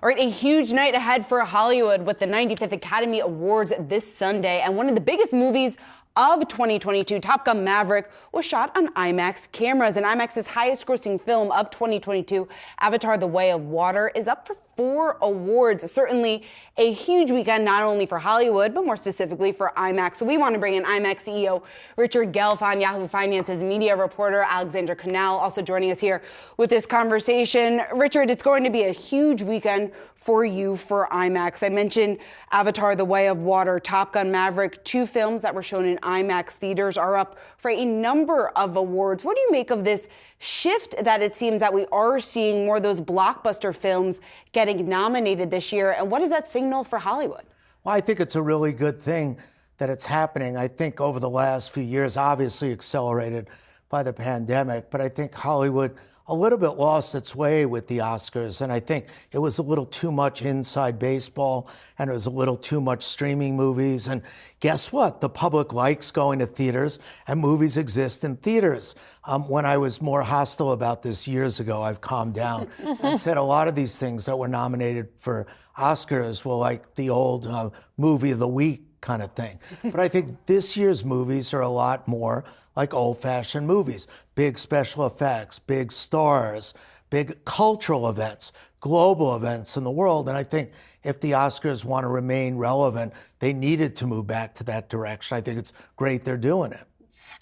All right, a huge night ahead for Hollywood with the 95th Academy Awards this Sunday. And one of the biggest movies of 2022, Top Gun Maverick, was shot on IMAX cameras. And IMAX's highest grossing film of 2022, Avatar: The Way of Water, is up for 4 awards. Certainly a huge weekend, not only for Hollywood, but more specifically for IMAX. So we want to bring in IMAX CEO Richard Gelfond, Yahoo Finance's media reporter Alexander Canal, also joining us here with this conversation. Richard, it's going to be a huge weekend for you for IMAX. I mentioned Avatar: The Way of Water, Top Gun Maverick, 2 films that were shown in IMAX theaters are up for a number of awards. What do you make of this shift that it seems that we are seeing more of those blockbuster films getting nominated this year? And what does that signal for Hollywood? Well, I think it's a really good thing that it's happening. I think over the last few years, obviously accelerated by the pandemic, but I think Hollywood a little bit lost its way with the Oscars. And I think it was a little too much inside baseball and it was a little too much streaming movies. And guess what? The public likes going to theaters and movies exist in theaters. When I was more hostile about this years ago, I've calmed down and said a lot of these things that were nominated for Oscars were like the old movie of the week kind of thing. But I think this year's movies are a lot more like old-fashioned movies. Big special effects, big stars, big cultural events, global events in the world. And I think if the Oscars want to remain relevant, they needed to move back to that direction. I think it's great they're doing it.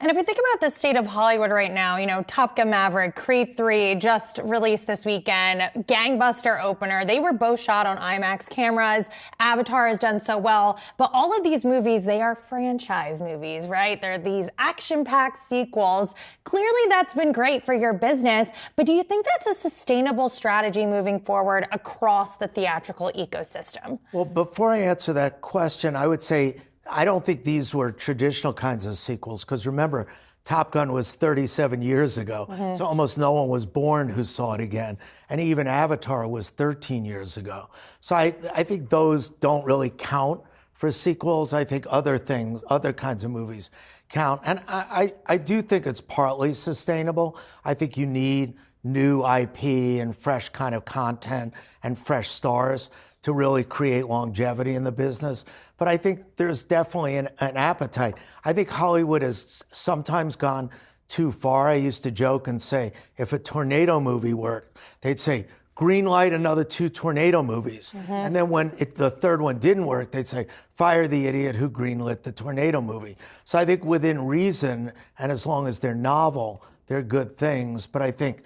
And if we think about the state of Hollywood right now, you know, Top Gun Maverick, Creed 3 just released this weekend, gangbuster opener. They were both shot on IMAX cameras. Avatar has done so well. But all of these movies, they are franchise movies, right? They're these action-packed sequels. Clearly, that's been great for your business. But do you think that's a sustainable strategy moving forward across the theatrical ecosystem? Well, before I answer that question, I would say I don't think these were traditional kinds of sequels, because remember, Top Gun was 37 years ago, so almost no one was born who saw it again. And even Avatar was 13 years ago. So I think those don't really count for sequels. I think other things, other kinds of movies count. And I do think it's partly sustainable. I think you need new IP and fresh kind of content and fresh stars to really create longevity in the business. But I think there's definitely an appetite. I think Hollywood has sometimes gone too far. I used to joke and say, if a tornado movie worked, they'd say, green light another 2 tornado movies. And then when the third one didn't work, they'd say, fire the idiot who greenlit the tornado movie. So I think within reason, and as long as they're novel, they're good things. But I think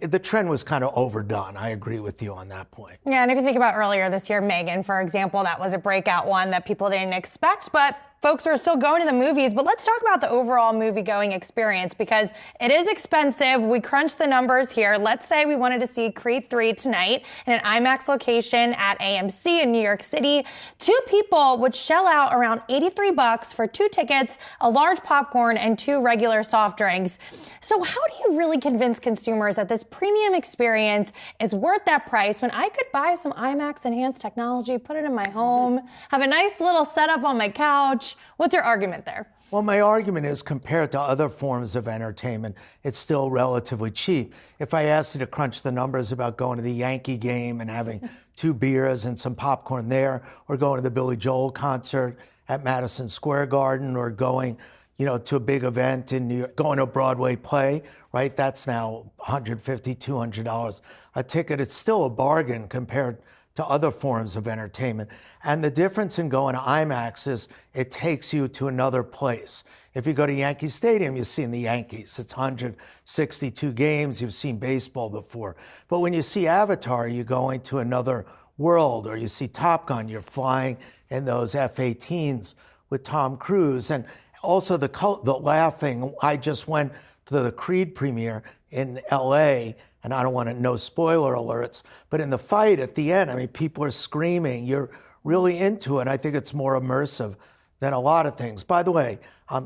the trend was kind of overdone. I agree with you on that point. Yeah, and if you think about earlier this year, Megan, for example, that was a breakout one that people didn't expect, but folks are still going to the movies. But let's talk about the overall movie-going experience, because it is expensive. We crunched the numbers here. Let's say we wanted to see Creed 3 tonight in an IMAX location at AMC in New York City. 2 people would shell out around $83 for 2 tickets, a large popcorn, and 2 regular soft drinks. So how do you really convince consumers that this premium experience is worth that price when I could buy some IMAX enhanced technology, put it in my home, have a nice little setup on my couch? What's your argument there? Well, my argument is, compared to other forms of entertainment, it's still relatively cheap. If I asked you to crunch the numbers about going to the Yankee game and having 2 beers and some popcorn there, or going to the Billy Joel concert at Madison Square Garden, or going, to a big event in New York, going to a Broadway play, right? That's now $150, $200 a ticket. It's still a bargain compared to other forms of entertainment. And the difference in going to IMAX is it takes you to another place. If you go to Yankee Stadium, you've seen the Yankees. It's 162 games. You've seen baseball before. But when you see Avatar, you're going to another world. Or you see Top Gun, you're flying in those F-18s with Tom Cruise. And also the laughing. I just went to the Creed premiere in LA, and I don't want to, no spoiler alerts, but in the fight at the end, I mean, people are screaming. You're really into it. I think it's more immersive than a lot of things. By the way,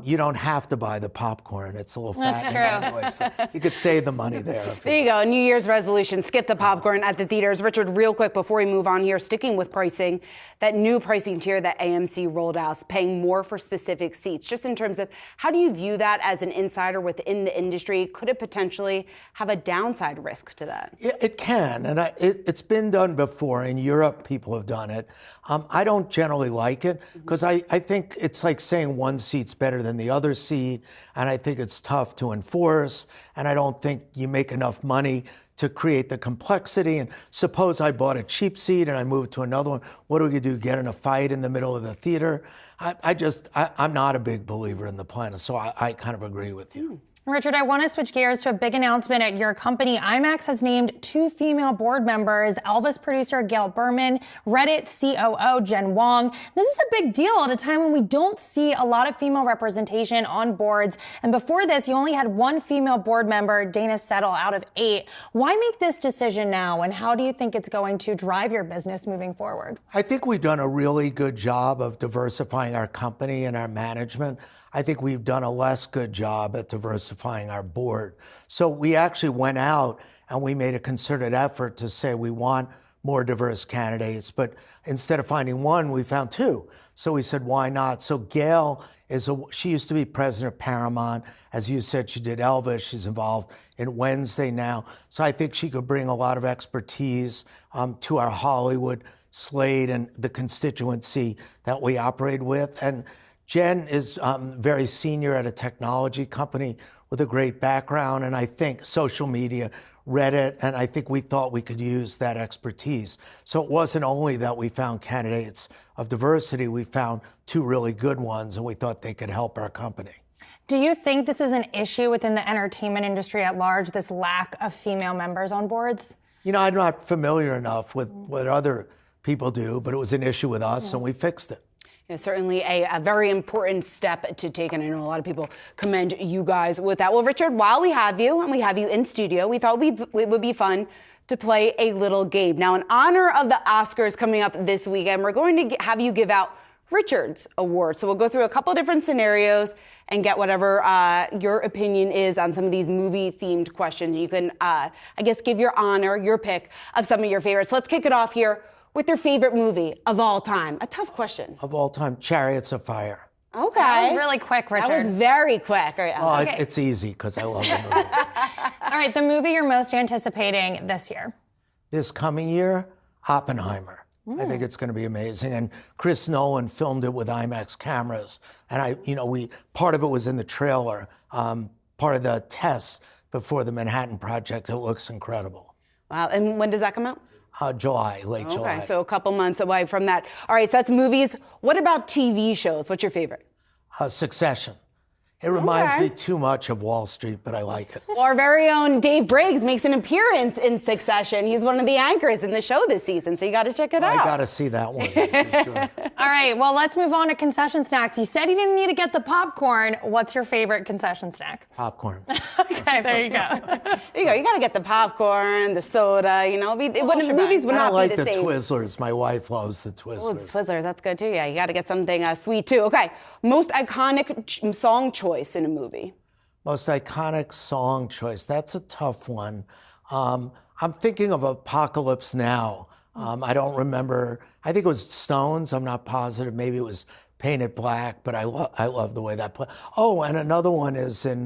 you don't have to buy the popcorn. It's a little fattening anyway, so you could save the money there. There you go. New Year's resolution, skip the popcorn at the theaters. Richard, real quick before we move on here, sticking with pricing, that new pricing tier that AMC rolled out, paying more for specific seats. Just in terms of how do you view that as an insider within the industry? Could it potentially have a downside risk to that? It can, and it's been done before. In Europe, people have done it. I don't generally like it because I think it's like saying one seat's better than the other seat, and I think it's tough to enforce, and I don't think you make enough money to create the complexity. And suppose I bought a cheap seat and I moved to another one. What do we do? Get in a fight in the middle of the theater? I'm not a big believer in the plan, so I kind of agree with you. Richard, I want to switch gears to a big announcement at your company. IMAX has named 2 female board members, Elvis producer Gail Berman, Reddit COO Jen Wong. This is a big deal at a time when we don't see a lot of female representation on boards. And before this, you only had 1 female board member, Dana Settle, out of 8. Why make this decision now, and how do you think it's going to drive your business moving forward? I think we've done a really good job of diversifying our company and our management. I think we've done a less good job at diversifying our board. So we actually went out and we made a concerted effort to say we want more diverse candidates. But instead of finding 1, we found 2. So we said, why not? So Gail she used to be president of Paramount. As you said, she did Elvis. She's involved in Wednesday now. So I think she could bring a lot of expertise to our Hollywood slate and the constituency that we operate with. And Jen is very senior at a technology company with a great background, and I think social media, Reddit, and I think we thought we could use that expertise. So it wasn't only that we found candidates of diversity, we found 2 really good ones, and we thought they could help our company. Do you think this is an issue within the entertainment industry at large, this lack of female members on boards? You know, I'm not familiar enough with what other people do, but it was an issue with us, and we fixed it. Yeah, certainly a very important step to take, and I know a lot of people commend you guys with that. Well, Richard, while we have you, and we have you in studio, we thought it would be fun to play a little game. Now, in honor of the Oscars coming up this weekend, we're going to have you give out Richard's Award. So we'll go through a couple of different scenarios and get whatever your opinion is on some of these movie-themed questions. You can, I guess, give your honor, your pick of some of your favorites. So let's kick it off here with your favorite movie of all time. A tough question. Of all time, Chariots of Fire. Okay. That was really quick, Richard. That was very quick. All right. Oh, okay. It's easy because I love the movie. All right, the movie you're most anticipating this year. This coming year, Oppenheimer. I think it's going to be amazing. And Chris Nolan filmed it with IMAX cameras. And part of it was in the trailer, part of the test before the Manhattan Project. It looks incredible. Wow. And when does that come out? July, late July. Okay, so a couple months away from that. All right, so that's movies. What about TV shows? What's your favorite? Succession. It reminds me too much of Wall Street, but I like it. Well, our very own Dave Briggs makes an appearance in Succession. He's one of the anchors in the show this season, so you got to check it out. I got to see that one, for sure. All right, well, let's move on to concession snacks. You said you didn't need to get the popcorn. What's your favorite concession snack? Popcorn. Okay, there you go. There you go. You got to get the popcorn, the soda, movies would not be the same. I like the Twizzlers. My wife loves the Twizzlers. Oh, the Twizzlers, that's good too. Yeah, you got to get something sweet too. Okay, most iconic song choice in a movie. Most iconic song choice. That's a tough one. I'm thinking of Apocalypse Now. I don't remember. I think it was Stones. I'm not positive. Maybe it was Painted Black, but I love the way that played. Oh, and another one is in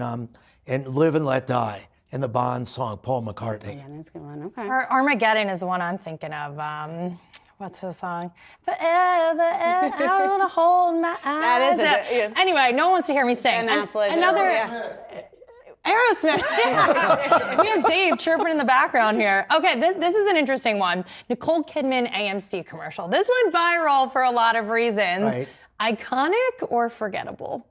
Live and Let Die, in the Bond song, Paul McCartney. Yeah, that's a good one. Okay. Armageddon is the one I'm thinking of. What's the song? Forever, I want to hold my eyes. That is a good, Anyway, no one wants to hear me sing. Another Aerosmith. We have Dave chirping in the background here. Okay, this is an interesting one. Nicole Kidman AMC commercial. This went viral for a lot of reasons. Right. Iconic or forgettable?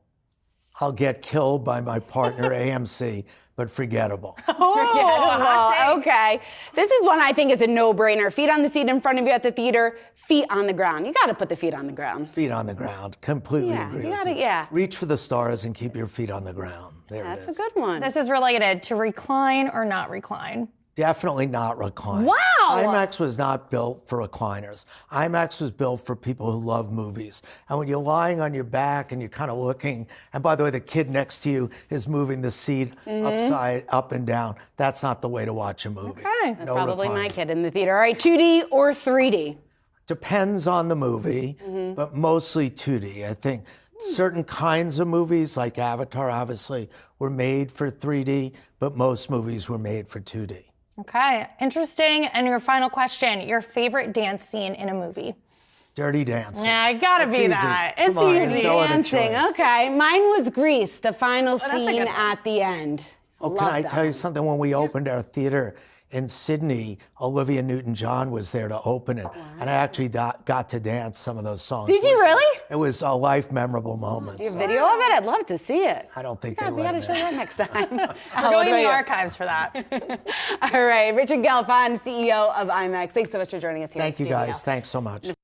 I'll get killed by my partner AMC, but forgettable. Oh, okay. This is one I think is a no-brainer. Feet on the seat in front of you at the theater, feet on the ground. You got to put the feet on the ground. Feet on the ground. Completely agree with you. Yeah. Reach for the stars and keep your feet on the ground. There it is. That's a good one. This is related to recline or not recline. Definitely not recliner. Wow! IMAX was not built for recliners. IMAX was built for people who love movies. And when you're lying on your back and you're kind of looking, and by the way, the kid next to you is moving the seat up and down, that's not the way to watch a movie. Okay. That's probably my kid in the theater. All right, 2D or 3D? Depends on the movie, but mostly 2D. I think certain kinds of movies, like Avatar, obviously, were made for 3D, but most movies were made for 2D. Okay, interesting. And your final question, your favorite dance scene in a movie? Dirty Dancing. Yeah, it gotta be Easy. that. Come It's on, easy. there's no other Dancing. choice. Okay, mine was Grease, the final that's a scene good one. at the end. Oh, Love can I that tell you one. something? When we opened our theater in Sydney, Olivia Newton-John was there to open it. And I actually got to dance some of those songs. Did you really? It was a life memorable moment. Do you have video of it? I'd love to see it. I don't think Yeah, they we let gotta me. show that next time. We're going in the archives for that. All right, Richard Gelfond, CEO of IMAX. Thanks so much for joining us here. Thank in you, studio. guys. Thanks so much.